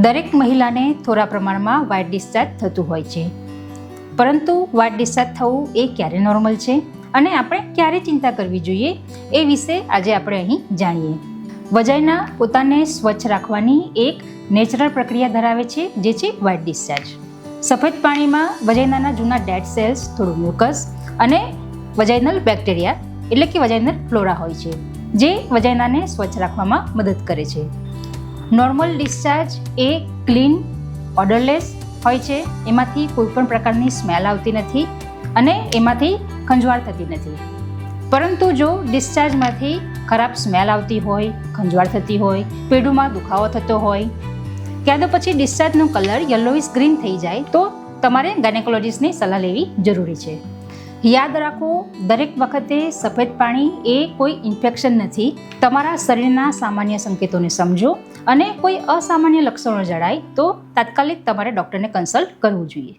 દરેક મહિલાને થોડા પ્રમાણમાં વ્હાઇટ ડિસ્ચાર્જ થતું હોય છે, પરંતુ વ્હાઇટ ડિસ્ચાર્જ થવું એ ક્યારે નોર્મલ છે અને આપણે ક્યારે ચિંતા કરવી જોઈએ એ વિશે આજે આપણે અહીં જાણીએ. વજાઇના પોતાને સ્વચ્છ રાખવાની એક નેચરલ પ્રક્રિયા ધરાવે છે, જે છે વ્હાઇટ ડિસ્ચાર્જ. સફેદ પાણીમાં વજાઇનાના જૂના ડેડ સેલ્સ, થોડું મ્યુકસ અને વજાઇનલ બેક્ટેરિયા એટલે કે વજાઇનલ ફ્લોરા હોય છે, જે વજાઇનાને સ્વચ્છ રાખવામાં મદદ કરે છે. નોર્મલ ડિસ્ચાર્જ એ ક્લીન, ઓડરલેસ હોય છે. એમાંથી કોઈ પણ પ્રકારની સ્મેલ આવતી નથી અને એમાંથી ખંજવાળ થતી નથી. પરંતુ જો ડિસ્ચાર્જમાંથી ખરાબ સ્મેલ આવતી હોય, ખંજવાળ થતી હોય, પેડુમાં દુખાવો થતો હોય, ક્યાં તો પછી ડિસ્ચાર્જનો કલર યલોઇશ ગ્રીન થઈ જાય તો તમારે ગાયનેકોલોજિસ્ટની સલાહ લેવી જરૂરી છે. યાદ રાખો, દરેક વખતે સફેદ પાણી એ કોઈ ઇન્ફેક્શન નથી. તમારા શરીરના સામાન્ય સંકેતોને સમજો અને કોઈ અસામાન્ય લક્ષણો જણાય તો તાત્કાલિક તમારે ડૉક્ટરને કન્સલ્ટ કરવું જોઈએ.